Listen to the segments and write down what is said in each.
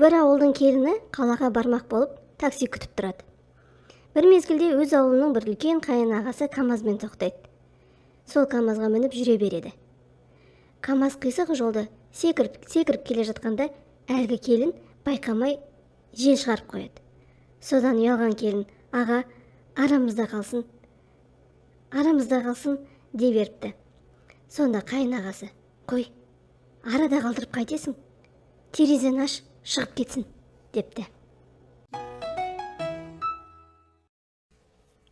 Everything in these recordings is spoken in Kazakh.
бір ауылдың келіні қалаға бармақ болып такси күтіп тұрады. Бір мезгілде өз ауылының бір үлкен қайын ағасы КамАЗбен тоқтайды. Сол КамАЗға мініп жүре береді. КамАЗ қисық жолды секіріп келе жатқанда әлгі келін байқамай жел шығарып қояды. Содан ұялған келін: «Аға, арамызда қалсын дей беріпті». Сонда қайын ағасы: «Қой, арада қалдырып қайтесің? Терезені аш, шығып кетсін», депті.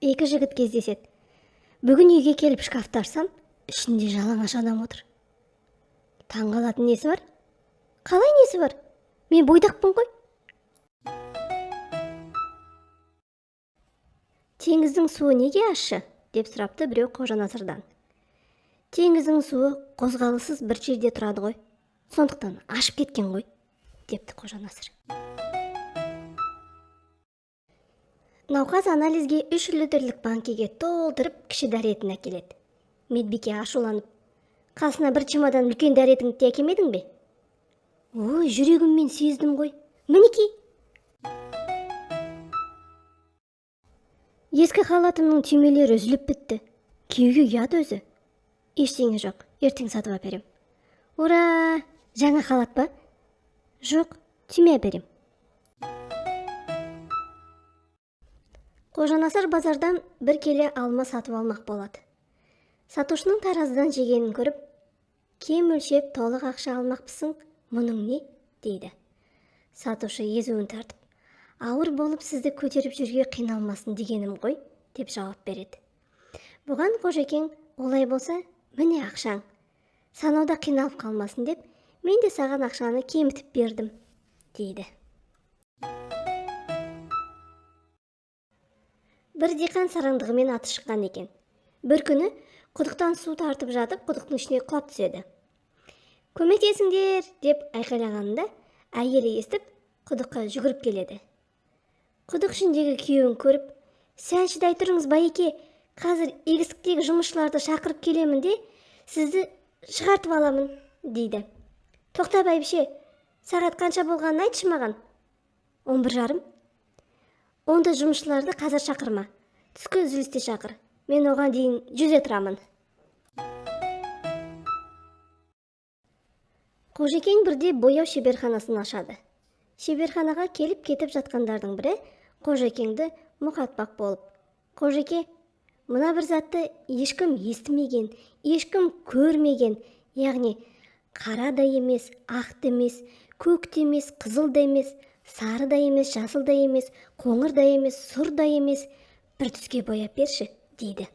Екі жігіт кездеседі. Бүгін үйге келіп шкафты ашсам, ішінде жалаңаш адам отыр. Таңғалатын несі бар? Қалай несі бар? Мен бойдақпын ғой. «Теңіздің суы неге ащы?» деп сұрапты біреу Қожанасырдан. «Теңіздің суы қозғалыссыз бір жерде тұрады ғой, сондықтан ашып кеткен ғой», депті Қожанасыр. Науқас анализге 3 литрлік банкеге толтырып кіші дәретін әкеледі. Медбике ашуланып: «Қасына бір чемодан үлкен дәретіңді әкелмедің бе?» «Ой, жүрегіммен сездім ғой. Мінекей». «Ескі халатымның түймелері үзіліп бітті. Киюге ұят өзі». «Ештеңе жоқ, ертең сатып әперем». «Ура! Жаңа халат па?» «Жоқ, түйме әперем». Қожанасыр базардан бір келе алма сатып алмақ болады. Сатушының таразыдан жегенін көріп: «Кем өлшеп толық ақша алмақпысың, мұның не?» дейді. Сатушы езуін тартып: «Ауыр болып сізді көтеріп жүрге қиналмасын дегенім ғой», деп жауап береді. Бұған қожекең: «Олай болса, міне ақшаң. Санауда қиналып қалмасын деп, мен де саған ақшаны кемітіп бердім», дейді. Бір диқан сараңдығымен аты шыққан екен. Бір күні құдықтан су тартып жатып, құдықтың ішіне құлап түседі. «Көмектесіңдер!» деп айқайлағанында әйелі естіп, құдыққа жүгіріп келеді. Құдық ішіндегі күйеуін көріп: «Сәл шыдай тұрыңыз байеке, қазір егістіктегі жұмысшыларды шақырып келемін де, сізді шығартып аламын», дейді. «Тоқта бәйбіше, сағат қанша болғанын айтшы маған?» «11:30. «Онда жұмысшыларды қазір шақырма, түскі үзілісте шақыр. Мен оған дейін жүзе тұрамын». Қожекең бірде бояу шеберханасын ашады. Шеберханаға келіп кетіп жатқандардың бірі Қожекеңді мұқатпақ болып: «Қожеке, мына бір затты ешкім естімеген, ешкім көрмеген, яғни қара да емес, ақ та емес, көк те емес, қызыл да емес, сары да емес, жасыл да емес, қоңыр да емес, сұр да емес, бір түске бояп берші», дейді.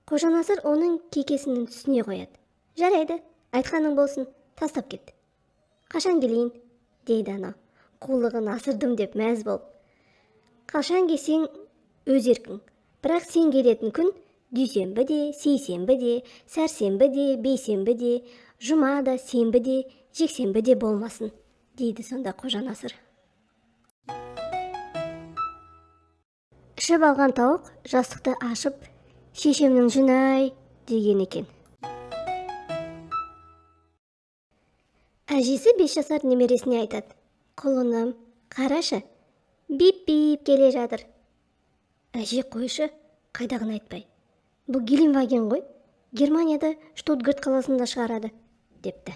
Қожанасыр оның кекесінің түсіне қояды. «Жарайды, айтқаның болсын, тастап кет». «Қашан келейін?» дейді ана, қулығын асырдым деп мәз болып. «Қашан келсең өз еркің, бірақ сен келетін күн дүйсенбі де, сейсенбі де, сәрсенбі де, бейсенбі де, жұма да, сенбі де, жексенбі де болмасын», дейді сонда Қожанасыр. Ішіп алған тауық жастықты ашып: «Шешемнің жүн-ай» деген екен. Әжесі 5 жасар немересіне айтады: «Құлыным, қарашы, бип-бип келе жатыр». «Әже, қойшы, қайдағын айтпай. Бұл Геленваген ғой, Германияда Штутгарт қаласында шығарады», депті.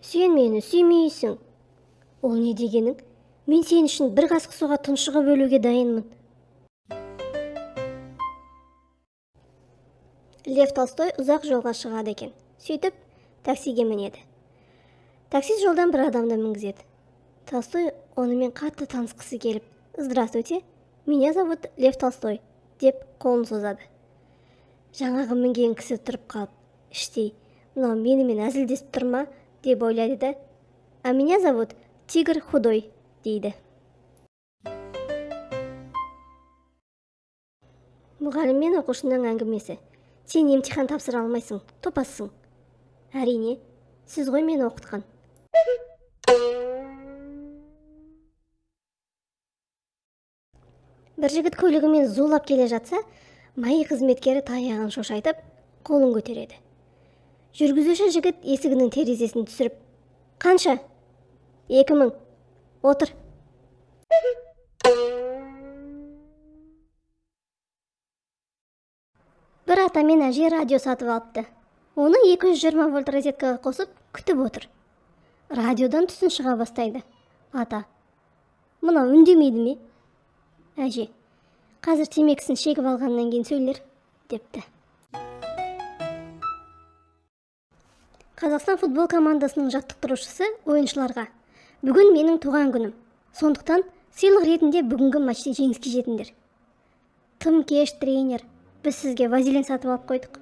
«Сен мені сүймейсің». «Ол не дегенің? Мен сен үшін бір қасық суға тұншығып өлуге дайынмын». Лев Толстой ұзақ жолға шығады екен. Сөйтіп, таксиге мінеді. Таксист жолдан бір адамды мінгізеді. Толстой онымен қатты танысқысы келіп: «Здравствуйте, меня зовут Лев Толстой», деп қолын созады. Жаңағы мінген кісі тұрып қалып, іштей: «Мынау менімен әзілдесіп тұр ма?» деп ойлайды да: «А меня зовут Тигр Худой», дейді. Мұғалім мен оқушының әңгімесі: «Сен емтихан тапсыра алмайсың, топассың». «Әрине, сіз ғой мені оқытқан». Бір жігіт көлігімен зулап келе жатса, майы қызметкері таяғын шошайтып, қолын көтереді. Жүргізуші жігіт есігінің терезесін түсіріп: «Қанша?» «2000. Отыр». Бір ата мен әже радио сатып алыпты. Оны 220 вольт розеткаға қосып күтіп отыр. Радиодан түсін шыға бастайды. Ата: «Мынау үндемейді ме?» Әже: «Қазір темекісін шегіп алғаннан кейін сөйлер», депті. Қазақстан футбол командасының жаттықтырушысы ойыншыларға: «Бүгін менің туған күнім. Сондықтан сыйлық ретінде бүгінгі матчта жеңіске жетіңдер. Тым кеш, тренер. Біз сізге вазелин сатып алып қойдық».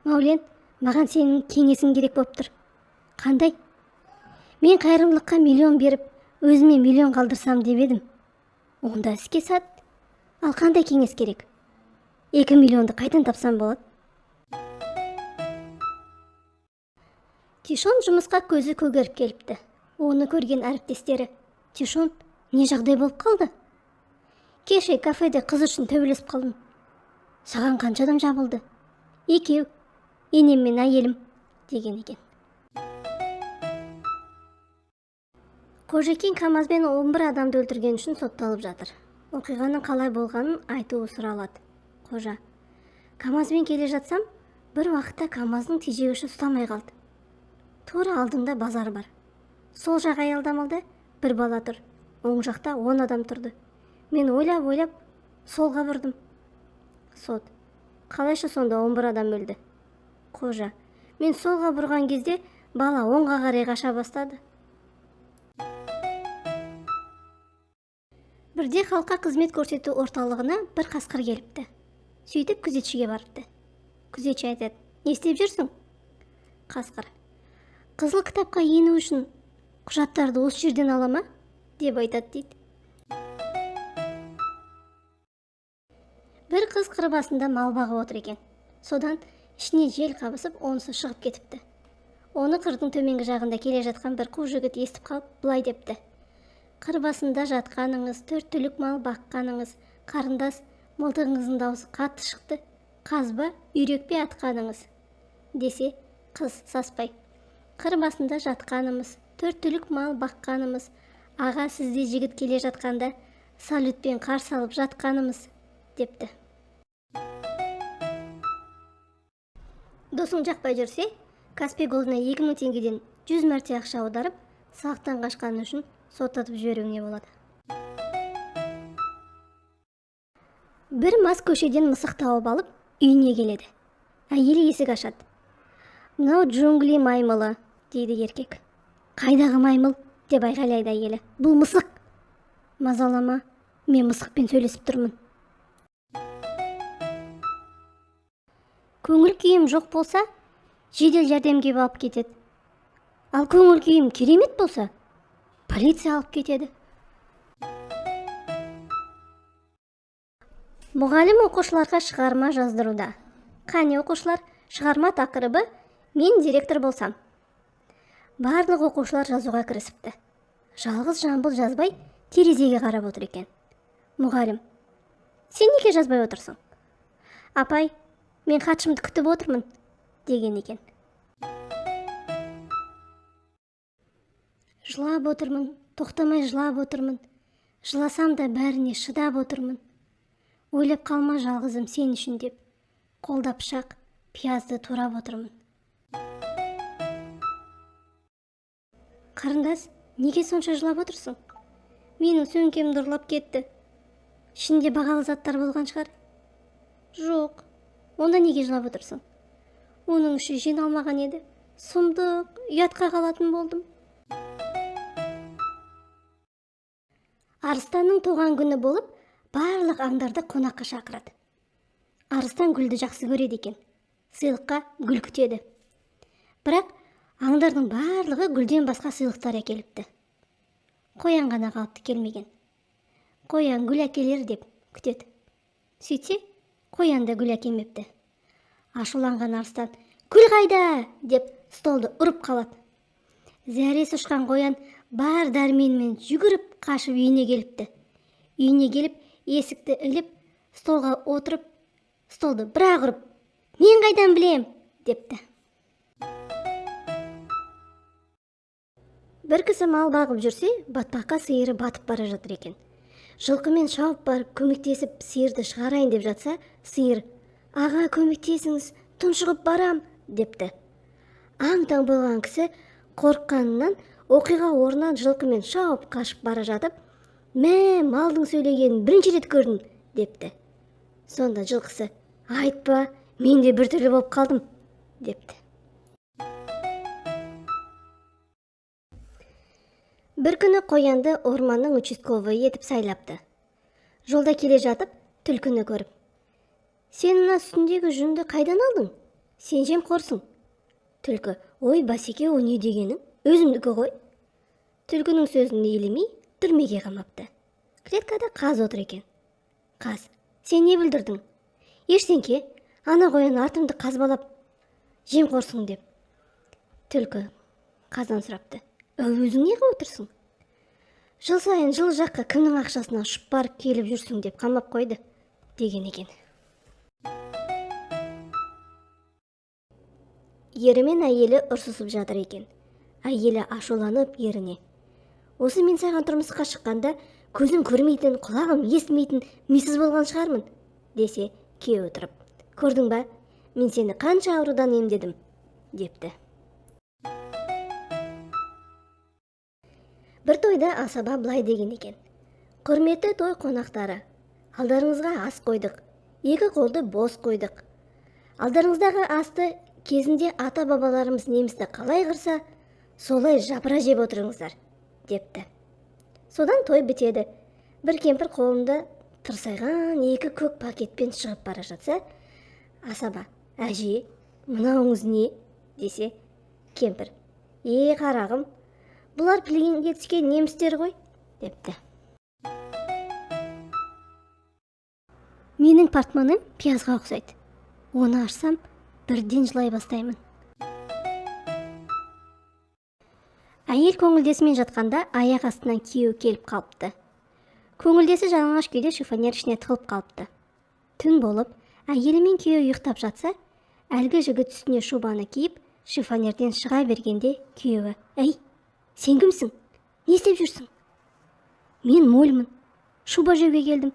«Маулен, маған сенің кеңесің керек болып тұр». «Қандай?» «Мен қайырымдылыққа 1 миллион беріп, өзіме 1 миллион қалдырсам деп едім». «Онда іске сат». «Ал қандай кеңес керек?» «2 миллионды қайдан тапсам болады?» Тишон жұмысқа көзі көгеріп келіпті. Оны көрген әріптестері: «Тишон, не жағдай болып қалды?» «Кеше кафеде қыз үшін төбелесіп қалдым». «Саған қанша адам жабылды?» «2, енем мен әйелім», деген екен. Қожекең КамАЗбен 11 адамды өлтірген үшін сотталып жатыр. Оқиғаның қалай болғанын айтуы сұралады. Қожа: «КамАЗбен келе жатсам, бір уақытта КамАЗдың тежегіші ұстамай қалды. Тура алдымда базар бар. Сол жақ аялдамада бір бала тұр. Оң жақта 10 адам тұрды. Мен ойлап солға бұрдым». Сот: «Қалайша сонда 11 адам өлді?» Қожа: «Мен солға бұрған кезде бала оңға қарай қаша бастады». Бірде халыққа қызмет көрсету орталығына бір қасқыр келіпті. Сөйтіп күзетшіге барыпты. Күзетші айтады: «Не істеп жүрсің?» Қасқыр: «Қызыл кітапқа ену үшін құжаттарды осы жерден ала ма?» деп айтады дейді. Бір қыз қыр басында мал бағып отыр екен. Содан ішіне жел қабысып, онысы шығып кетіпті. Оны қырдың төменгі жағында келе жатқан бір қу жігіт естіп қалып, былай депті: «Қыр басында жатқаныңыз, 4 түлік мал баққаныңыз, қарындас, мылтығыңыздың даусы қатты шықты, қазба, үйрекпе атқаныңыз?» Десе, қыз саспай: «Қыр басында жатқанымыз, 4 түлік мал баққанымыз, аға сізде жігіт келе жатқанда салютпен қарсы алып жатқанымыз», депті. Досың жақпай жүрсе, Каспий Голдына 2000 теңгеден 100 мәрте ақша аударып, салықтан қашқаны үшін соттатып жіберуіңе болады. Бір мас көшеден мысық тауып алып, үйіне келеді. Әйелі есік ашады. «Мынау джунгли маймылы», дейді еркек. «Қайдағы маймыл?» деп айғайлайды әйелі. «Бұл мысық». «Мазалама, мен мысықпен сөйлесіп тұрмын». Көңіл күйім жоқ болса, жедел жәрдемге алып кетеді. Ал көңіл күйім керемет болса, полиция алып кетеді. Мұғалім оқушыларға шығарма жаздыруда. Қане оқушылар, шығарма тақырыбы «Мен директор болсам». Барлық оқушылар жазуға кірісіпті. Жалғыз Жамбыл жазбай, терезеге қарап отыр екен. Мұғалім: «Сен неге жазбай отырсың?» «Апай, мен хатшымды күтіп отырмын», деген екен. «Жылап отырмын, тоқтамай жылап отырмын. Жыласам да бәріне шыдап отырмын. Ойлап қалма жалғызым сен үшін деп, қолда пышақ, пиязды турап отырмын». «Қарындас, неге сонша жылап отырсың?» «Менің сөмкемді ұрлап кетті. Ішінде бағалы заттар болған шығар». «Жоқ, онда неге жылап отырсың?» «Оның іші жиналмаған еді. Сұмдық, ұятқа қалатын болдым». Арыстанның туған күні болып, барлық аңдарды қонаққа шақырады. Арыстан гүлді жақсы көреді екен. Сыйлыққа гүл күтеді. Бірақ аңдардың барлығы гүлден басқа сыйлықтар әкеліпті. Қоян ғана қалыпты келмеген. Қоян гүл әкелер деп күтеді. Сөйтсе, қоян да гүл әкелмепті. Ашуланған арыстан «Гүл қайда?» деп столды ұрып қалады. Зәресі ұшқан қоян бар дәрменмен жүгіріп қашып үйіне келіпті. Үйіне келіп, есікті іліп, столға отырып, столды бір-ақ ұрып, мен қайдан білем, депті. Бір кісі мал бағып жүрсе, батпаққа сиыры батып бара жатыр екен. Жылқымен шауып барып, көмектесіп сиырды шығарайын деп жатса, сиыр: «Аға, көмектесіңіз, тұншығып барам», депті. Аң-таң болған кісі қорыққанынан оқиға орнынан жылқымен шауып қашып бара жатып: «Мә, малдың сөйлегенін бірінші рет көрдім», депті. Сонда жылқысы: «Айтпа, мен де біртүрлі болып қалдым», депті. Бір күні қоянды орманның участковый етіп сайлапты. Жолда келе жатып, түлкіні көріп: «Сен мына үстіндегі жүнді қайдан алдың? Сен жемқорсың». Түлкі: «Ой, басеке, о не дегенің? Өзімдікі ғой». Түлкінің сөзін елемей түрмеге қамапты. Клеткада қаз отыр екен. Қаз: «Сен не білдірдің?» «Ештеңке, ана қоян артымды қазбалап жемқорсың» деп. Түлкі қаздан сұрапты: «Өзің не қылып отырсың?» «Жыл сайын жыл жаққа кімнің ақшасына ұшып барып келіп жүрсің деп қамап қойды», деген екен. Ері мен әйелі ұрсысып жатыр екен. Әйелі ашуланып еріне: «Осы мен саған тұрмысқа шыққанда көзім көрмейтін, құлағым естімейтін мисыз болған шығармын», десе, күйеуі тұрып: «Көрдің ба, мен сені қанша аурудан емдедім», депті. Бір тойда асаба былай деген екен: «Құрметті той қонақтары, алдарыңызға ас қойдық, екі қолды бос қойдық. Алдарыңыздағы асты кезінде ата-бабаларымыз немісті қалай қырса, солай жапыра жеп отырыңыздар», депті. Содан той бітеді. Бір кемпір қолында тырсайған екі көк пакетпен шығып бара жатса, асаба: «Әже, мынауыңыз не?» десе, кемпір: «Қарағым, бұлар пілгенге түскен немістер ғой», депті. «Менің портмоным пиязға ұқсайды. Оны ашсам, бірден жылай бастаймын». Әйел көңілдесімен жатқанда аяқ астынан күйеуі келіп қалыпты. Көңілдесі жалаңаш күйде шифонер ішіне тығылып қалыпты. Түн болып, әйелі мен күйеуі ұйықтап жатса, әлгі жігіт үстіне шубаны киіп, шифонерден шыға бергенде күйеуі: «Әй, сен кімсің? Не істеп жүрсің?» «Мен мөлмін, шуба жеуге келдім».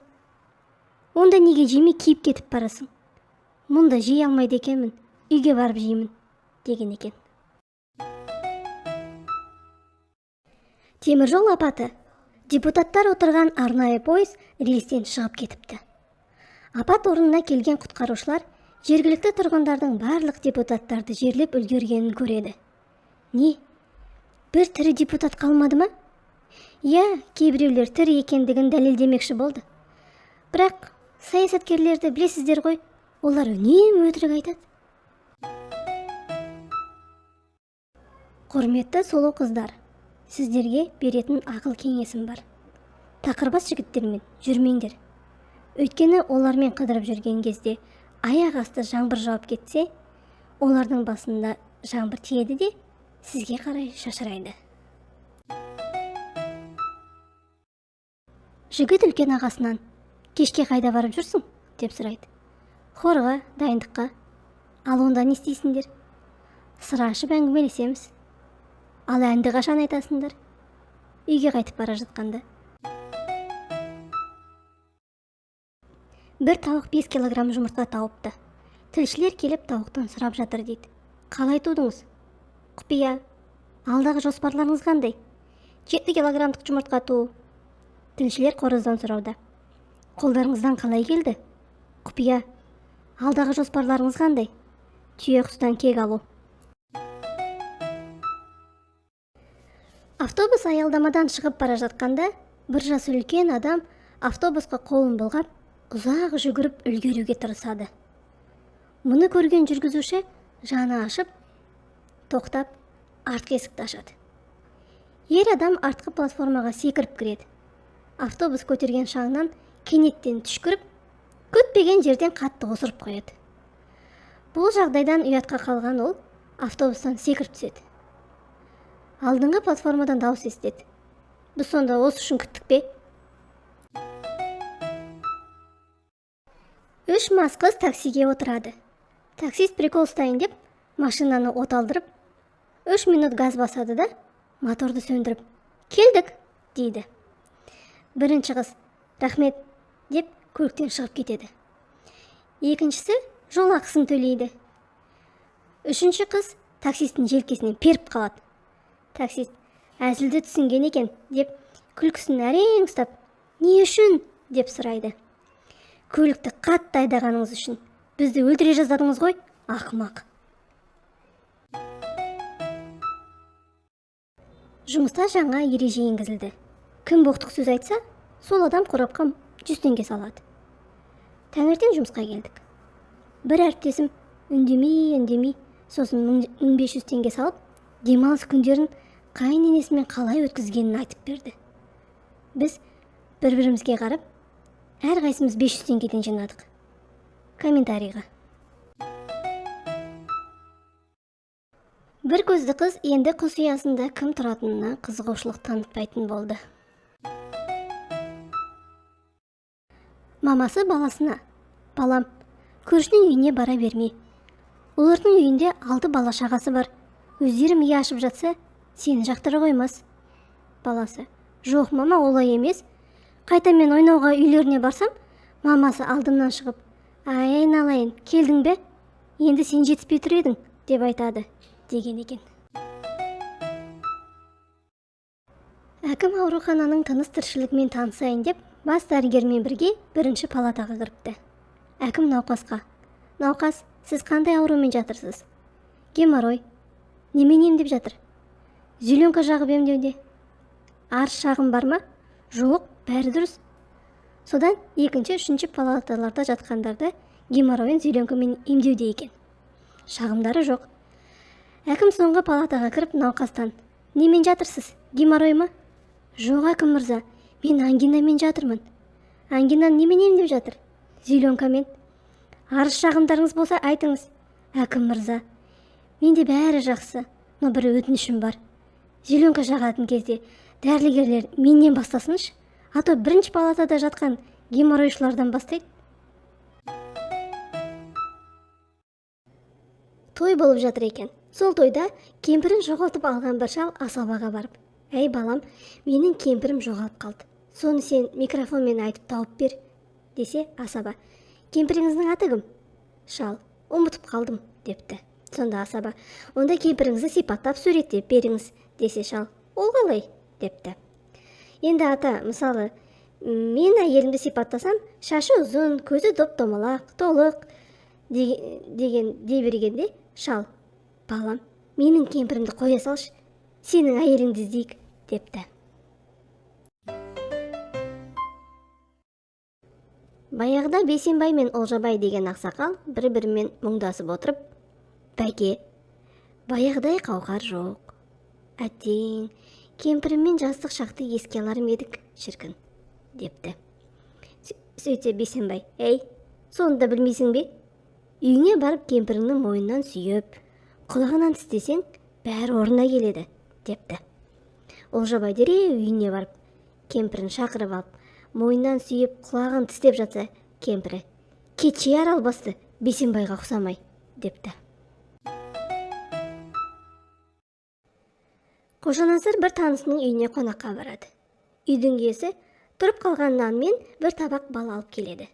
«Онда неге жемей киіп кетіп барасың?» «Мұнда жей алмайды екенмін, үйге барып жеймін», деген екен. Теміржол апаты. Депутаттар отырған арнайы пойыз рельстен шығып кетіпті. Апат орнына келген құтқарушылар жергілікті тұрғындардың барлық депутаттарды жерлеп үлгергенін көреді. Не? Бір тірі депутат қалмады ма? Кейбіреулер тірі екендігін дәлелдемекші болды. Бірақ саясаткерлерді білесіздер ғой, олар үнемі өтірік айтады. Құрметті сұлу қыздар, сіздерге беретін ақыл кеңесім бар. Тақырбас жігіттермен жүрмеңдер. Өйткені олармен қыдырып жүрген кезде аяқ асты жаңбыр жауып кетсе, олардың басында жаңбыр тиеді де сізге қарай шашырайды. Жігіт үлкен ағасынан: «Кешке қайда барып жүрсің?» деп сұрайды. «Хорға, дайындыққа». «Ал онда не істейсіңдер?» «Сыра ашып әңгімелесеміз». «Ал әнді қашан айтасыңдар?» «Үйге қайтып бара жатқанда». Бір тауық 5 килограмм жұмыртқа тауыпты. Тілшілер келіп тауықтан сұрап жатыр дейді. «Қалай тудыңыз?» «Құпия». «Алдағы жоспарларыңыз қандай?» 7 килограммдық жұмыртқа туу». Тілшілер қорыздан сұрауда. «Қолдарыңыздан қалай келді?» «Құпия». «Алдағы жоспарларыңыз қандай?» «Түйе құстан кек алу». Автобус аялдамадан шығып бара жатқанда, бір жас үлкен адам автобусқа қолын бұлғап, ұзақ жүгіріп үлгеруге тырысады. Мұны көрген жүргізуші жаны ашып, тоқтап, артқы есікті ашады. Ер адам артқы платформаға секіріп кіреді. Автобус көтерген шаңнан кенеттен түшкіріп, күтпеген жерден қатты осырып қояды. Бұл жағдайдан ұятқа қалған ол автобустан секіріп түседі. Алдыңғы платформадан дауыс естеді. «Біз сонда осы үшін күттік пе?» Үш мас қыз таксиге отырады. Таксист прикол ұстайын деп машинаны оталдырып, 3 минут газ басады да моторды сөндіріп, келдік, дейді. Бірінші қыз, рахмет, деп көліктен шығып кетеді. Екіншісі жол ақысын төлейді. Үшінші қыз таксисттің желкесінен періп қалады. Таксист әзілді түсінген екен деп күлкісін әрең ұстап, не үшін деп сұрайды. Көлікті қатты айдағаныңыз үшін бізді өлтіре жаздадыңыз ғой, ақымақ. Жұмыста жаңа ереже енгізілді. Кім боқтық сөз айтса, сол адам қорапқа 100 теңге салады. Таңертең жұмысқа келдік. Бір әріптесім үндемей, сосын 1500 теңге салып, демалыс күндерін қайыненесімен қалай өткізгенін айтып берді. Біз бір-бірімізге қарап, әрқайсымыз 500 теңгеден жинадық. Комментарийға. Бір көзді қыз енді құс ұясында кім тұратынына қызығушылық танытпайтын болды. Мамасы баласына: балам, көршінің үйіне бара берме. Олардың үйінде 6 бала шағасы бар. Өздері мие ашып жатса, сені жақтыра қоймас. Баласы: жоқ, мама, олай емес. Қайта мен ойнауға үйлеріне барсам, мамасы алдымнан шығып: айналайын, келдің бе? Енді сен жетіспей тұр едің, деп айтады, деген екен. Әкім аурухананың тыныс тіршілігімен танысайын деп, бас дәрігермен бірге бірінші палатаға кіріпті. Әкім науқасқа: науқас, сіз қандай аурумен жатырсыз? Геморрой. Немен емдеп жатыр? Зеленка жағып емдеуде. Арыс шағым бар ма? Жоқ, бәрі дұрыс. Содан екінші, үшінші палаталарда жатқандарды геморройын зеленкамен емдеуде екен. Шағымдары жоқ. Әкім соңғы палатаға кіріп науқастан: немен жатырсыз? Геморрой ма? Жоқ, әкім мырза, мен ангинамен жатырмын. Ангинаны немен емдеп жатыр? Зеленкамен. Арыз шағымдарыңыз болса айтыңыз. Әкім мырза, менде бәрі жақсы, но бір өтінішім бар. Зеленка жағатын кезде дәрігерлер менен бастасыншы, а то бірінші палатада жатқан геморройшылардан бастайды. Той болып жатыр екен. Сол тойда кемпірін жоғалтып алған бір шал асабаға барып: әй балам, менің кемпірім жоғалып қалды. Соны сен микрофонмен айтып тауып бер, десе асаба: кемпіріңіздің аты кім? Шал: ұмытып қалдым, депті. Сонда асаба: онда кемпіріңізді сипаттап суреттеп беріңіз, десе шал: ол қалай, депті. Енді ата, мысалы, мен әйелімді сипаттасам, шашы ұзын, көзі доп-домалақ, толық дей бергенде шал: балам, менің кемпірімді қоя салшы, сенің әйеліңді іздейік, депті. Баяғыда Бейсенбай мен Олжабай деген ақсақал бір-бірімен мұңдасып отырып: бәке, баяғыдай қауқар жоқ. Әттең, кемпіріммен жастық шақты еске аларым едік, шіркін, депті. Сөйтсе Бейсенбай: әй, соны да білмейсің бе? Үйіңе барып кемпіріңнің мойнынан сүйіп, құлағынан тістесең, бәрі орнына келеді, депті. Олжабай дереу үйіне барып, кемпірін шақырып алып, мойнынан сүйіп, құлағын тістеп жатса, кемпірі: кетші аралбасты, Бейсенбайға ұқсамай, депті. Қожанасыр бір танысының үйіне қонаққа барады. Үйдің иесі тұрып қалған нан мен бір табақ бал алып келеді.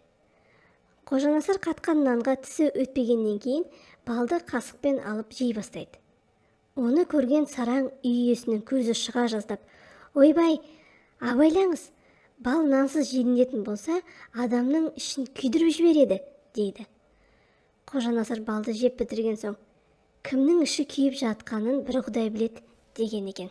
Қожанасыр қатқан нанға тісі өтпегеннен кейін балды қасықпен алып жей бастайды. Оны көрген сараң үй иесінің көзі шыға жаздап: ойбай, абайлаңыз, бал нансыз желінетін болса, адамның ішін күйдіріп жібереді, дейді. Қожанасыр балды жеп бітірген соң: кімнің іші күйіп жатқанын бір Құдай біледі, деген екен.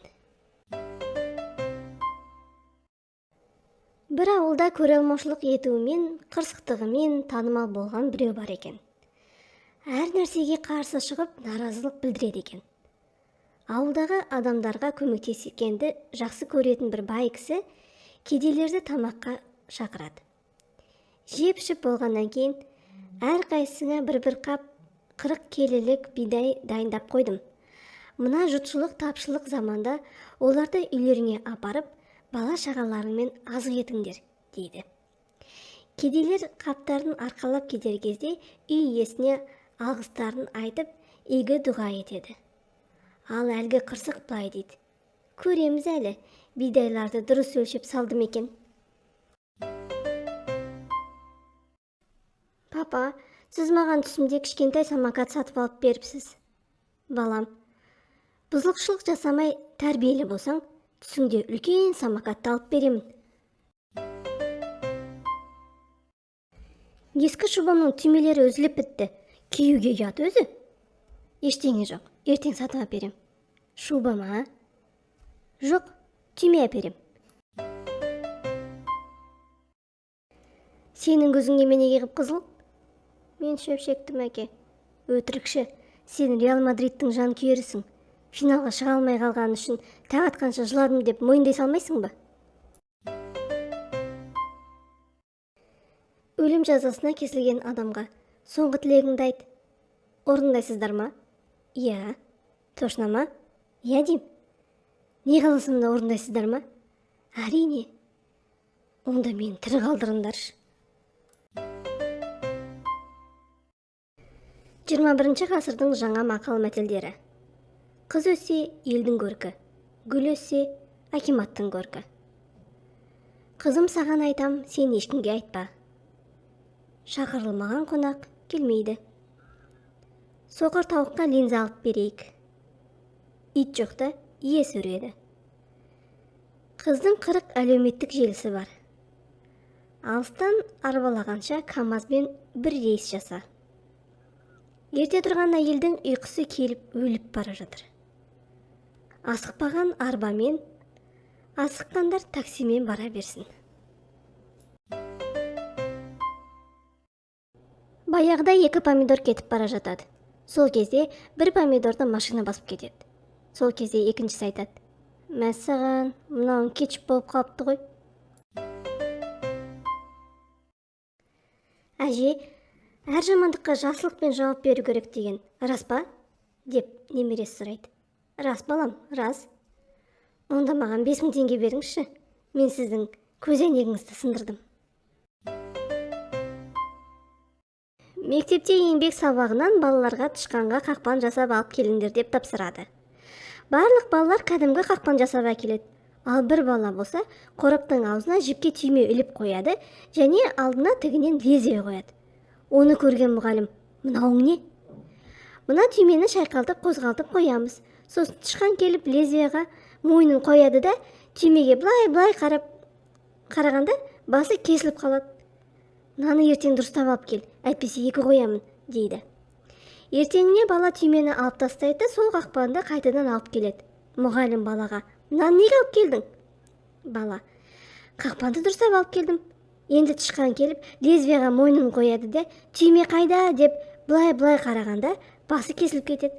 Бір ауылда көреалмаушылық етуімен, қырсықтығымен танымал болған біреу бар екен. Әр нәрсеге қарсы шығып, наразылық білдіреді екен. Ауылдағы адамдарға көмектескенді жақсы көретін бір бай кісі кедейлерді тамаққа шақырады. Жеп-ішіп болғаннан кейін: әрқайсыңа бір-бір қап 40 келілік бидай дайындап қойдым. Мына жұтшылық тапшылық заманда оларды үйлеріңе апарып, бала шағаларыңмен азық етіңдер, дейді. Кедейлер қаптарын арқалап кетер кезде үй иесіне алғыстарын айтып, игі дұға етеді. Ал әлгі қырсық былай дейді: көреміз әлі, бидайларды дұрыс өлшеп салды ма екен. Папа, сіз маған түсімде кішкентай самокат сатып алып беріпсіз. Балам, бұзылықшылық жасамай тәрбиелі болсаң, түсіңде үлкен самокатты алып беремін. Ескі шубамның түймелері үзіліп бітті. Киюге ұят өзі. Ештеңе жоқ, ертең сатып әперем. Шуба ма? Жоқ, түйме әперем. Сенің көзіңе неге қып қызыл? Мен шөпшектім, әке. Өтірікші, сен Реал Мадридтің жанкүйерісің. Финалға шыға алмай қалған үшін тақ атқанша жыладым деп мойындай салмайсың ба? Өлім жазасына кесілген адамға соңғы тілегіңді айт. Орындайсыздар ма? Иә. Точно ма? Иә дейм. Не қаласымда орындайсыздар ма? Әрине. Онда мен тірі қалдырыңдаршы. 21 ғасырдың жаңа мақал-мәтелдері. Қыз өссе елдің көркі, гүл өссе акиматтың көркі. Қызым, саған айтам, сен ешкімге айтпа. Шақырылмаған қонақ келмейді. Соқыр тауыққа линза алып берейік. Ит жоқта иесі үреді. Қыздың 40 әлеуметтік желісі бар. Алыстан арбалағанша КамАЗбен бір рейс жаса. Ерте тұрған әйелдің ұйқысы келіп өліп бара жатыр. Асықпаған арбамен, асыққандар таксимен бара берсін. Баяғыда 2 помидор кетіп бара жатады. Сол кезде бір помидорды машина басып кетеді. Сол кезде екіншісі айтады: мәссаған, мынауың кетчуп болып қалыпты ғой. Әже, әр жамандыққа жақсылықпен жауап беру керек деген рас па? Деп немересі сұрайды. Рас, балам, рас. Онда маған 5000 теңге беріңізші. Мен сіздің көзәйнегіңізді сындырдым. Мектепте еңбек сабағынан балаларға тышқанға қақпан жасап алып келіңдер деп тапсырады. Барлық балалар кәдімгі қақпан жасап әкеледі. Ал бір бала болса, қораптың аузына жіпке түйме іліп қояды және алдына тігінен лезвие қояды. Оны көрген мұғалім: мынауың не? Мына түймені шайқалтып қозғалтып қоямыз. Сосын тышқан келіп лезвиеға мойнын қояды да, түймеге былай қарағанда басы кесіліп қалады. Наны ертең дұрыстап алып кел, әйтпесе 2 қоямын, дейді. Ертеңіне бала түймені алып тастайды, сол қақпанды қайтадан алып келеді. Мұғалім балаға: наны неге алып келдің? Бала: қақпанды дұрыстап алып келдім. Енді тышқан келіп лезвиеға мойнын қояды да, түйме қайда деп былай қарағанда басы кесіліп кетеді.